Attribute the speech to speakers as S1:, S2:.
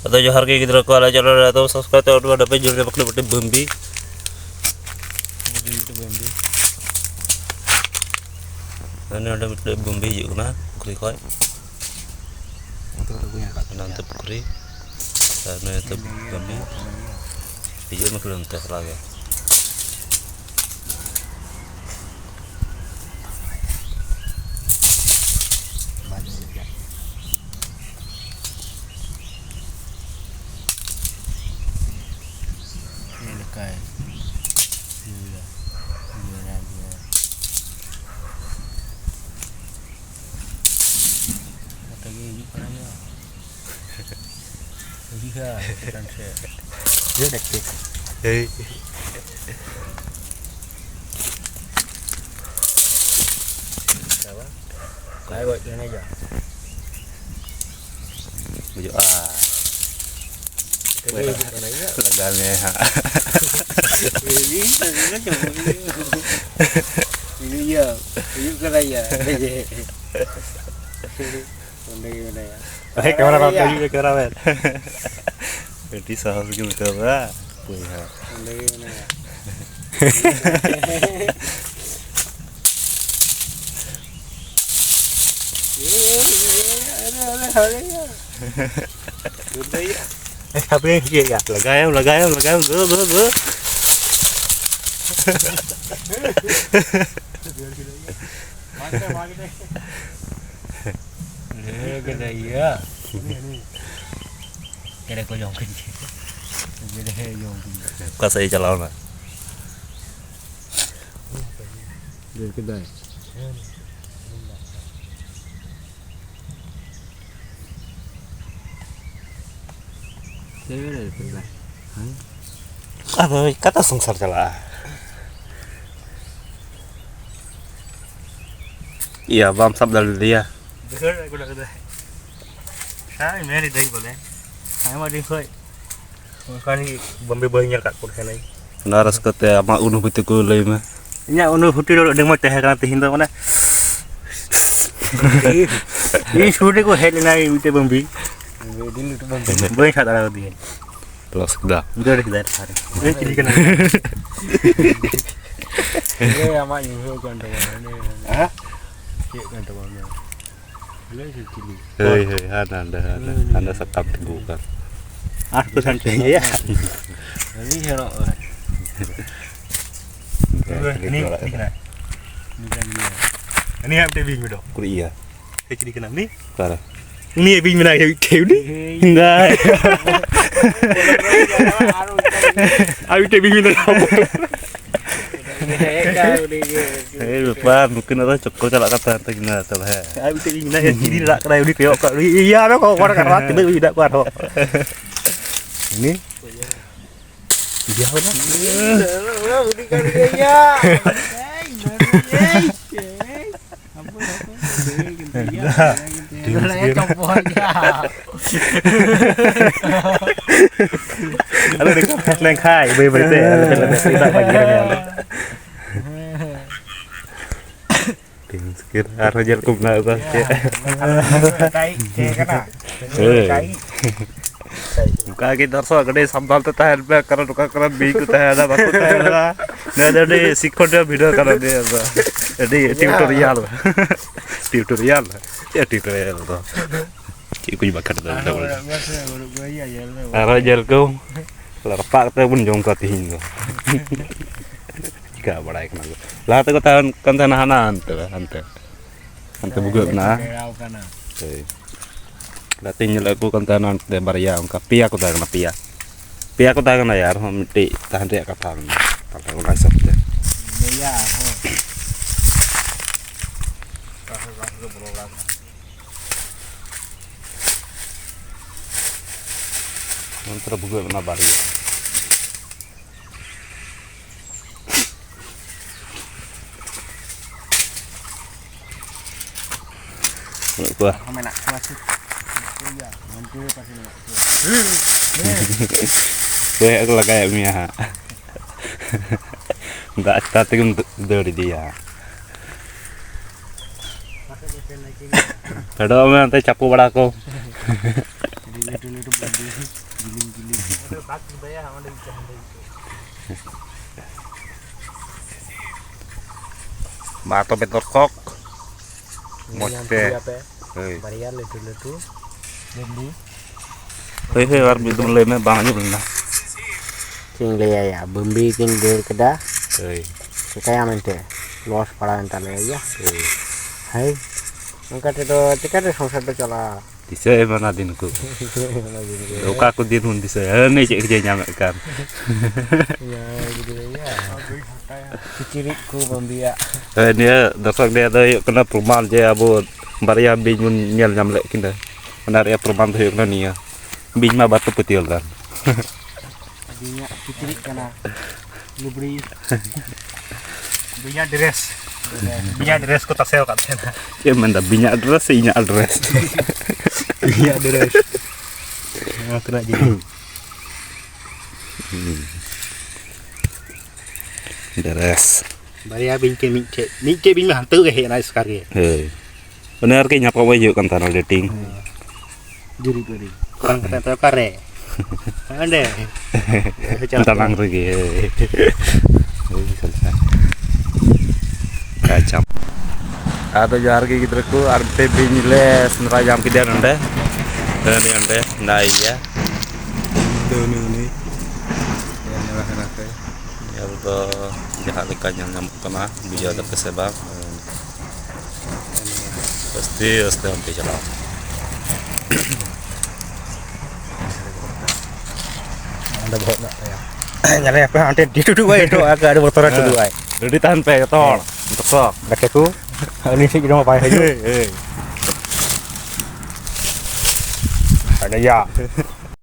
S1: atau johar ke gidra ko ala channel atau subscribe to ada pe jurne bakle bate bambi ana ada bate bambi ju na kuri khoi nanti kuri ana itu bambi iyo makhluk tes lagi
S2: Dia dektik. Cái gọi cái này giờ.
S1: Bây giờ
S2: Cái này
S1: legalnya ha.
S2: Ini ya, ini cái này ya. Ini ya.
S1: Baik, kamera apa juga kamera. Jadi sahur gitu lah. Punya.
S2: Ini ya.
S1: Tapi ya, lagayam, gue.
S2: Cái này á. Cái này có dòng kinh. Cái này dòng kinh.
S1: Qua xây cho lâu nè.
S2: Đây cái này. Đây là cái này.
S1: Apa kata sengsar celah. Iya, bam sabdal dia.
S2: Betul, aku dah kata. Saya ni dah boleh. Saya mau di koi. Kan ni bombe banyak kat pun sana.
S1: Naras kata ama unu bitu ko lay ma.
S2: Nya unu huti dulu dengan teh kan teh hinda mana. Ini sudah ko head nai bitu bombe. Ini tu bombe. Boleh kata ada dia.
S1: Terus dah.
S2: Udah dah kita hari. Ini ciri kena. Ini ama nyuruh kan tu mana. Hah? Cik kan tu mana.
S1: Hei, anda sekap tegukan.
S2: Aku santai ya. Ini hero. Ini kena. Ini yang tebing bedo.
S1: Kuliah.
S2: Jadi kena ni.
S1: Cara.
S2: Ini tebing mana yang kau ni? Enggak. Ayo tebing mana?
S1: Lupa mungkin ada cokol calak kata nanti gimana tuh he.
S2: Ayo tebing mana yang kiri nak kena di kau kat. Iya, kau orang kerat tidak kuat. Ini dia apa? Ini kan dia. Halo dekat neng kai bebe teh tidak bagiannya.
S1: Ting sekir arah jalan kumna apa?
S2: Kai kana. Kai.
S1: Buka kita so gede sambal tuh tahan be karena duka karena biku tahan ada baku tahan ada. Nah jadi sikon dia video karena dia apa? Jadi tutorial. Ya tutorial tuh. Iku juga kada tahu. Arah jalan kau. Lerpak tuh pun jong katihin tuh. Jika badai kena. Lah tuh tahan kan tanahanan tuh ante. Ante buka na. Berarti nyelaku kantanan de Maria ungkap pia aku tahu pia. Pia aku tahu ya, mesti tahan dia kapal. Kalau ulah sabda.
S2: Iya,
S1: Mantra buka na bari. Gua.
S2: Mana klasik. Iya, nanti pasti nak.
S1: Gue aku lah kayak Mia. Enggak starting dari dia. Ada orang nanti capu pada aku.
S2: Itu bambi giling-giling. Udah bak bayar ada ikan ada itu.
S1: Bato betor kok. Mote. Hei.
S2: Varian itu bambi.
S1: Hei war bitu mulai me bang aja belum.
S2: Ting le ya bambi ting der kada.
S1: Hei.
S2: Kaya mente loss para entar le ya.
S1: Hei.
S2: Hai. Angkat itu tiket সংসার তো চলা.
S1: Disa mana dinku. Luka aku din hun disa. Ini cek kerja nyamek kan.
S2: Ya gitu ya. Ciriku bambi ya.
S1: Ini dasar dia ada kena perumahan je abu baria bingun nyel nyamlek kinda. Benar ya perumahan tuh kena nia. Bin mah batu putih kan.
S2: Binya cirik kana. Lubri. Binya dress. Binya dress kota sel katanya.
S1: Ya menda binya address inya address.
S2: Binya dress. Nah, kena jadi.
S1: Deres.
S2: Baria bingke mingke bing mah hantu ke na sekali.
S1: Hei. Benar ke nyapa wae kan tanah dating.
S2: Juri. Kurang kata kare. Ande.
S1: Tanang lagi. Selesai. Kacam. Ada jar ke gitu ku arte binles nerajam ke dia nande. Dan ande nah iya. Ini. Ya betul. Jahat ikan yang nyamuk kena bija ada kesebab. Pasti sampai jalan.
S2: Anda bawa nak ya. Nyala apa ante dituduh wae itu agak ada motoran dulu wae.
S1: Udah ditahan pe tol. Untuk sok.
S2: Bakeku. Ini sih kita mau pakai aja. Ada ya.